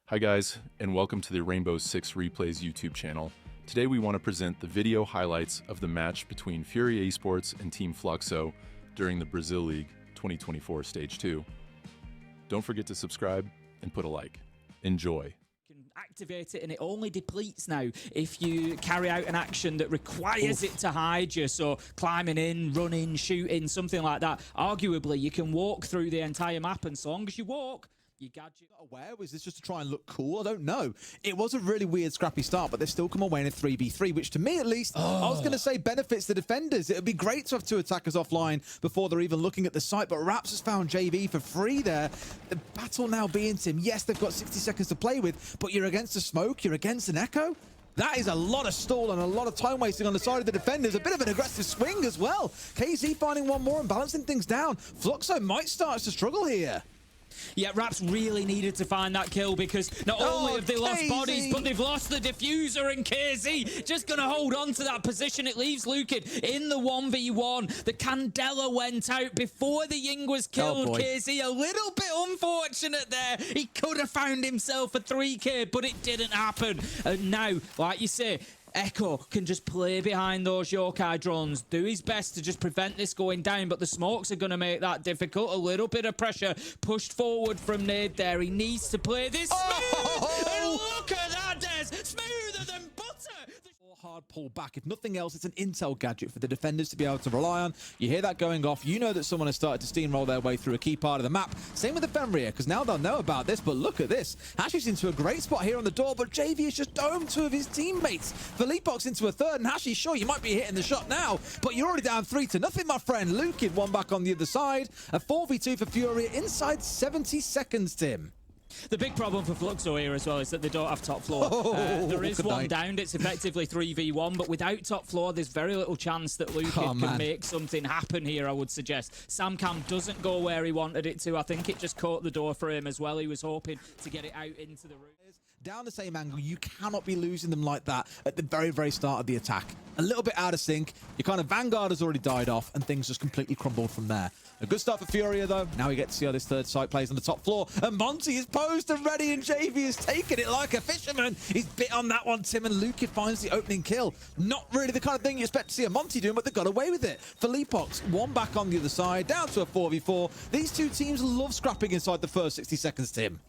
Hi guys, and welcome to the Rainbow Six Replays YouTube channel. Today we want to present the video highlights of the match between FURIA Esports and Team Fluxo during the Brazil League 2024 Stage 2. Don't forget to subscribe and put a like. Enjoy. Activate it, and it only depletes now if you carry out an action that requires it to hide you. So climbing in, running, shooting, something like that. Arguably, you can walk through the entire map, and so long as you walk, your gadget. Aware? Was this just to try and look cool? I don't know. It was a really weird, scrappy start, but they've still come away in a 3v3, which to me at least, I was going to say benefits the defenders. It would be great to have two attackers offline before they're even looking at the site, but Raps has found JV for free there. The battle now being Tim. Yes, they've got 60 seconds to play with, but you're against a smoke, you're against an echo. That is a lot of stall and a lot of time wasting on the side of the defenders. A bit of an aggressive swing as well. KZ finding one more and balancing things down. Fluxo might start to struggle here. Yeah, Raps really needed to find that kill because not only have they lost bodies, but they've lost the diffuser, and KZ just going to hold on to that position. It leaves Lukid in the 1v1. The Candela went out before the Ying was killed. KZ a little bit unfortunate there. He could have found himself a 3k, but it didn't happen. And now, like you say, Echo can just play behind those yokai drones, do his best to just prevent this going down, but the smokes are going to make that difficult. A little bit of pressure pushed forward from Nade there. He needs to play this smooth. And look at that, Des. Smoother than butter. Hard pull back. If nothing else, it's an intel gadget for the defenders to be able to rely on. You hear that going off, you know that someone has started to steamroll their way through a key part of the map. Same with the FURIA, because now they'll know about this, but look at this. Hashi's into a great spot here on the door, but JV has just domed two of his teammates. Philippox into a third, and Hashi, sure, you might be hitting the shot now, but you're already down 3-0, my friend. Lukid one back on the other side. A 4v2 for FURIA inside 70 seconds, Tim. The big problem for Fluxo here as well is that they don't have top floor. There is one downed. It's effectively 3v1, but without top floor, there's very little chance that Lukid can make something happen here, I would suggest. Samcam doesn't go where he wanted it to. I think it just caught the door for him as well. He was hoping to get it out into the room. Down the same angle, you cannot be losing them like that at the very, very start of the attack. A little bit out of sync. Your kind of Vanguard has already died off, and things just completely crumbled from there. A good start for FURIA, though. Now we get to see how this third site plays on the top floor. And Monty is posed and ready, and JV has taken it like a fisherman. He's bit on that one, Tim, and Lukid finds the opening kill. Not really the kind of thing you expect to see a Monty doing, but they got away with it. Philippox, one back on the other side, down to a 4v4. These two teams love scrapping inside the first 60 seconds, Tim.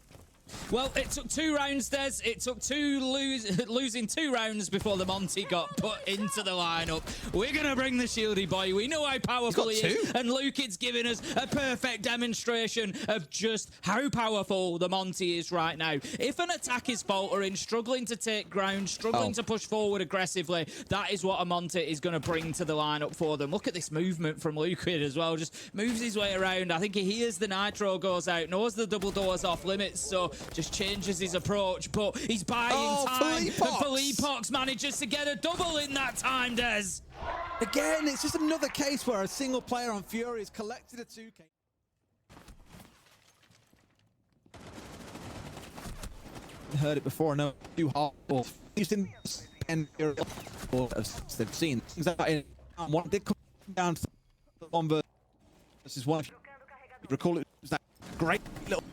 Well, it took 2 rounds, Des. It took losing 2 rounds before the Monty got put into the lineup. We're going to bring the Shieldy boy. We know how powerful he is. And Lukid's giving us a perfect demonstration of just how powerful the Monty is right now. If an attack is faltering, struggling to take ground, struggling to push forward aggressively, that is what a Monty is going to bring to the lineup for them. Look at this movement from Lukid as well. Just moves his way around. I think he hears the nitro goes out, knows the double doors off limits, so just changes his approach, but he's buying time. And Philippox manages to get a double in that time, Des. Again, it's just another case where a single player on FURIA has collected a 2k. Heard it before, no, too hard. Used in and they've seen things that in one did come down to one versus one. Recall it was that great little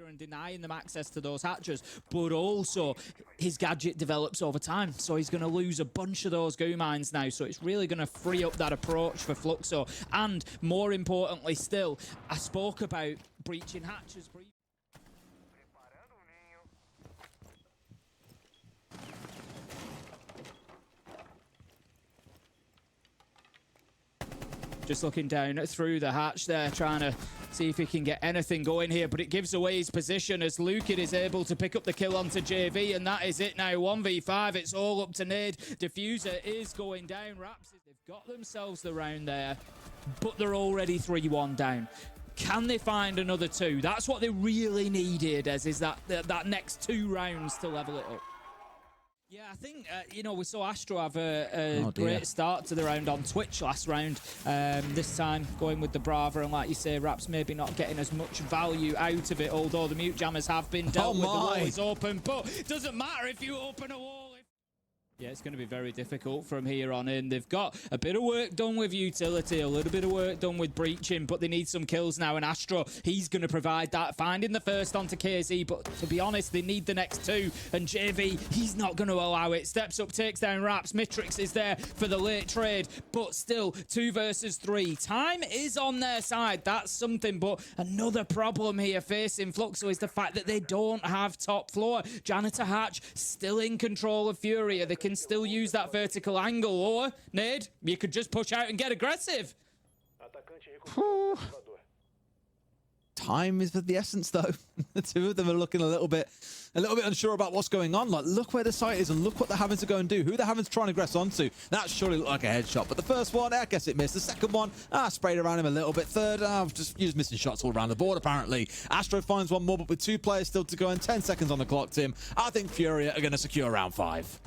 and denying them access to those hatches, but also his gadget develops over time, so he's going to lose a bunch of those goo mines now, so it's really going to free up that approach for Fluxo. And more importantly still, I spoke about breaching hatches. Just looking down through the hatch there, trying to see if he can get anything going here, but it gives away his position as Lukid is able to pick up the kill onto JV, and that is it now. 1v5, it's all up to Nade. Diffuser is going down. Raps, they've got themselves the round there, but they're already 3-1 down. Can they find another 2? That's what they really needed, is that next 2 rounds to level it up. Yeah, I think, you know, we saw Astro have a great start to the round on Twitch last round. This time going with the Brava, and like you say, Raps maybe not getting as much value out of it, although the mute jammers have been dealt with. The wall is open, but it doesn't matter if you open a wall. Yeah, it's going to be very difficult from here on in. They've got a bit of work done with utility, a little bit of work done with breaching, but they need some kills now. And Astro, he's going to provide that, finding the first onto KZ. But to be honest, they need the next two. And JV, he's not going to allow it. Steps up, takes down Raps. Mitrix is there for the late trade, but still 2 versus 3. Time is on their side. That's something. But another problem here facing Fluxo is the fact that they don't have top floor. Janitor Hatch still in control of Furia. They can still use that vertical angle, or Nade, you could just push out and get aggressive. Time is of the essence, though. The two of them are looking a little bit unsure about what's going on. Like, look where the site is and look what they're having to go and do. Who they're having to try and aggress onto. That surely looked like a headshot. But the first one, I guess it missed. The second one, sprayed around him a little bit. Third, you're just missing shots all around the board, apparently. Astro finds one more, but with 2 players still to go and 10 seconds on the clock, Tim, I think Furia are going to secure round 5.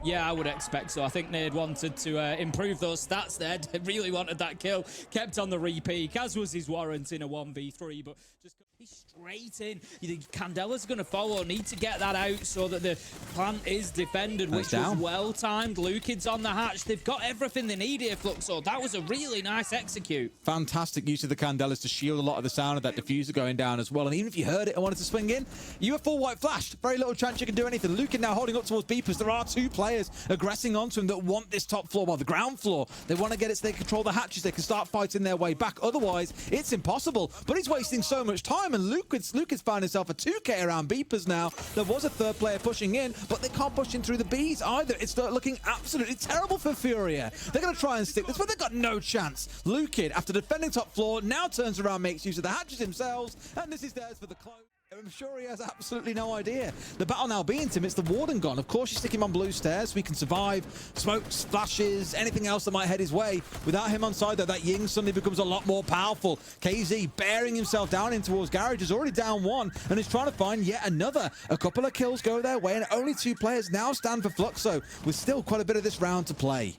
Yeah, I would expect so. I think Nade wanted to improve those stats there. Really wanted that kill. Kept on the repeat, as was his warrant in a 1v3, but just straight in. You think Candela's going to follow. Need to get that out so that the plant is defended, which was well timed. Lucid's on the hatch. They've got everything they need here, Fluxo. That was a really nice execute. Fantastic use of the Candelas to shield a lot of the sound of that diffuser going down as well. And even if you heard it and wanted to swing in, you were full white flashed. Very little chance you can do anything. Lucid now holding up towards Beepers. There are 2 players aggressing onto him that want this top floor, well, the ground floor. They want to get it so they control the hatches. They can start fighting their way back. Otherwise, it's impossible. But he's wasting so much time, and Lucid's found himself a 2K around Beepers now. There was a 3rd player pushing in, but they can't push in through the Bs either. It's looking absolutely terrible for Furia. They're going to try and stick this, but they've got no chance. Lucid, after defending top floor, now turns around, makes use of the hatches themselves, and this is theirs for the close. I'm sure he has absolutely no idea. The battle now being Tim, it's the Warden gone. Of course, you stick him on blue stairs so he can survive. Smokes, flashes, anything else that might head his way. Without him on side, though, that Ying suddenly becomes a lot more powerful. KZ bearing himself down in towards Garage is already down 1 and is trying to find yet another. A couple of kills go their way, and only 2 players now stand for Fluxo, with still quite a bit of this round to play.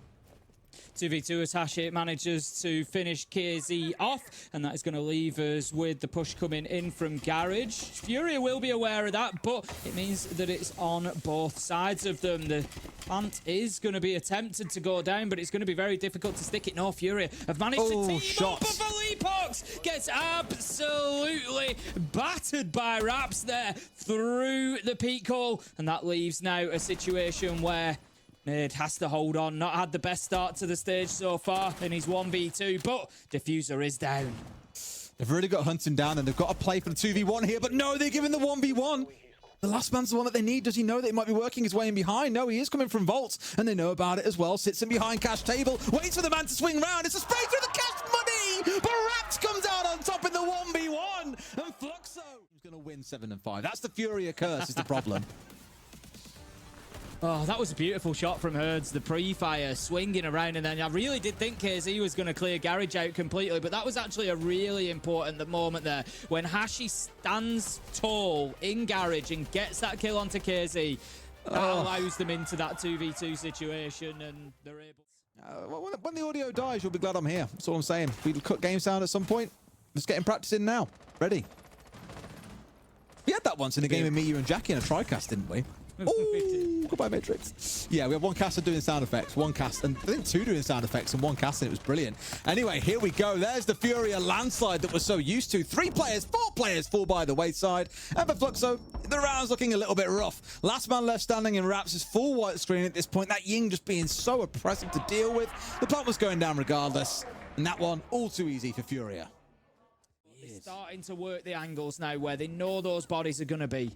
2v2 as Hashit manages to finish KZ off, and that is going to leave us with the push coming in from Garage. Furia will be aware of that, but it means that it's on both sides of them. The plant is going to be attempted to go down, but it's going to be very difficult to stick it. No, Furia have managed to team up, but Philippox gets absolutely battered by Raps there through the peak hole, and that leaves now a situation where Nade has to hold on. Not had the best start to the stage so far in his 1v2, but Diffuser is down. They've really got to hunt him down, and they've got to play for the 2v1 here, but no, they're giving the 1v1. The last man's the one that they need. Does he know that he might be working his way in behind? No, he is coming from Vault, and they know about it as well. Sits in behind cash table, waits for the man to swing round. It's a spray through the cash money, but Raps comes out on top in the 1v1, and Fluxo is going to win 7 and 5. That's the Furia curse is the problem. Oh, that was a beautiful shot from Herds. The pre-fire swinging around, and then I really did think KZ was going to clear Garage out completely, but that was actually a really important moment there when Hashi stands tall in Garage and gets that kill onto KZ. That allows them into that 2v2 situation, and they're able. When the audio dies, you'll be glad I'm here. That's all I'm saying. We cut game sound at some point. Let's get in practice in now. Ready? We had that once in a game of me, you, and Jackie in a TriCast, didn't we? Oh, goodbye, Matrix. Yeah, we had one caster doing sound effects, one cast, and I think 2 doing sound effects and 1 cast, and it was brilliant. Anyway, here we go. There's the Furia landslide that we're so used to. 3 players, 4 players fall by the wayside. And for Fluxo, the round's looking a little bit rough. Last man left standing in Raps is full white screen at this point. That Ying just being so oppressive to deal with. The plant was going down regardless. And that one, all too easy for Furia. They're starting to work the angles now where they know those bodies are going to be.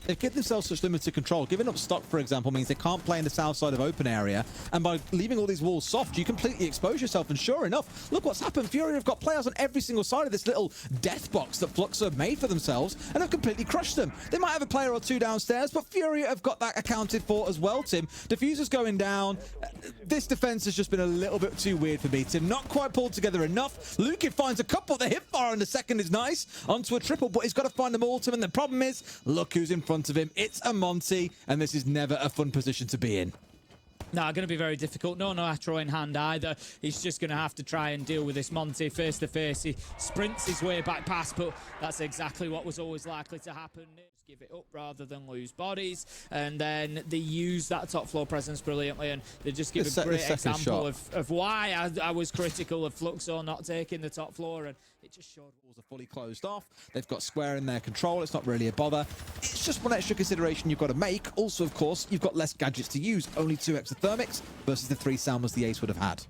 They've given themselves such limited control. Giving up stock, for example, means they can't play in the south side of open area. And by leaving all these walls soft, you completely expose yourself. And sure enough, look what's happened. Furia have got players on every single side of this little death box that Fluxo have made for themselves and have completely crushed them. They might have a player or 2 downstairs, but Furia have got that accounted for as well, Tim. Diffuser's going down. This defense has just been a little bit too weird for me, Tim. Not quite pulled together enough. Luke finds a couple. The hip fire on the second is nice. Onto a triple, but he's got to find them all, Tim. And the problem is, look who's in front of him. It's a Monty, and this is never a fun position to be in. Nah, going to be very difficult. No Atro in hand either. He's just going to have to try and deal with this Monty face to face. He sprints his way back past, but that's exactly what was always likely to happen. Just give it up rather than lose bodies, and then they use that top floor presence brilliantly, and they just give a great example of why I was critical of Fluxo not taking the top floor, and it just showed. Walls are fully closed off. They've got Square in their control. It's not really a bother. It's just one extra consideration you've got to make. Also, of course, you've got less gadgets to use. Only 2 exothermics versus the 3 Salmas the Ace would have had.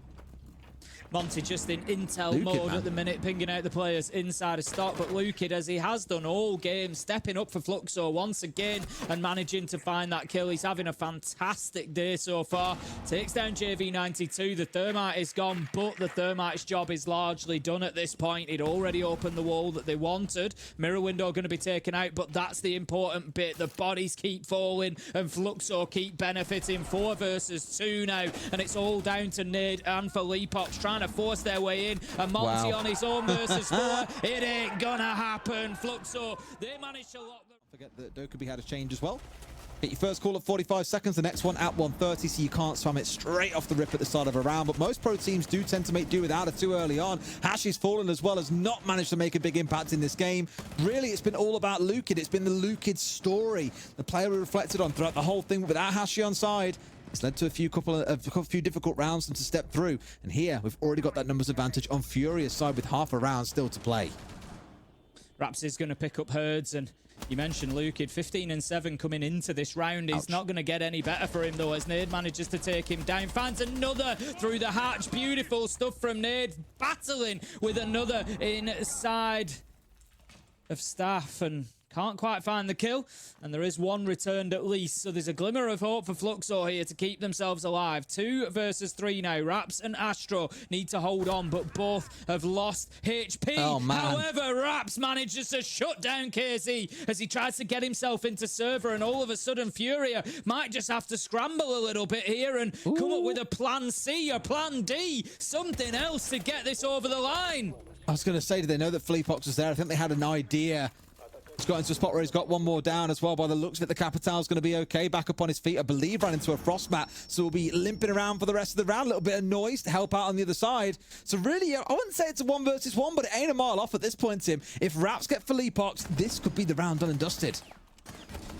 Monty just in intel mode at the minute, pinging out the players inside of stock, but Lukid, as he has done all game, stepping up for Fluxo once again and managing to find that kill. He's having a fantastic day so far. Takes down JV92. The Thermite is gone, but the Thermite's job is largely done at this point. He'd already opened the wall that they wanted. Mirror window going to be taken out, but that's the important bit. The bodies keep falling and Fluxo keep benefiting. 4 versus 2 now, and it's all down to Nade and Felipox trying to force their way in, and Monty on his own versus 4. It ain't gonna happen. Fluxo, they managed to lock them. Forget that Dokkaebi had a change as well. Get your first call at 45 seconds, the next one at 130, so you can't spam it straight off the rip at the start of a round, but most pro teams do tend to make do without it too early on. Hashi's fallen as well, has not managed to make a big impact in this game. Really, it's been all about Lukid. It's been the Lukid story, the player we reflected on throughout the whole thing. Without Hashi on side, it's led to a few difficult rounds to step through. And here, we've already got that numbers advantage on Furia's side with half a round still to play. Raps is going to pick up herds, and you mentioned Lukid, 15 and 7 coming into this round. It's not going to get any better for him, though, as Nade manages to take him down. Finds another through the hatch. Beautiful stuff from Nade, battling with another inside of Staff, and can't quite find the kill, and there is one returned at least, so there's a glimmer of hope for Fluxo here to keep themselves alive. 2 versus 3 now. Raps and Astro need to hold on, but both have lost HP. Oh, man. However, Raps manages to shut down KZ as he tries to get himself into server, and all of a sudden Furia might just have to scramble a little bit here and come up with a plan C, a plan D, something else to get this over the line. I was going to say, did they know that Fleepox was there? I think they had an idea. He's got into a spot where he's got one more down as well. By the looks of it, the Capital's going to be okay. Back up on his feet, I believe, ran into a frost mat. So we'll be limping around for the rest of the round. A little bit of noise to help out on the other side. So really, I wouldn't say it's a 1 versus 1, but it ain't a mile off at this point, Tim. If Raps get Felipox, this could be the round done and dusted.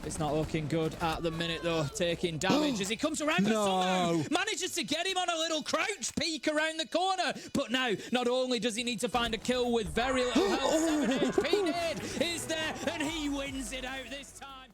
It's not looking good at the minute, though, taking damage as he comes around, but somehow manages to get him on a little crouch peek around the corner. But now, not only does he need to find a kill with very little health, 7 HP, Nade is there, and he wins it out this time.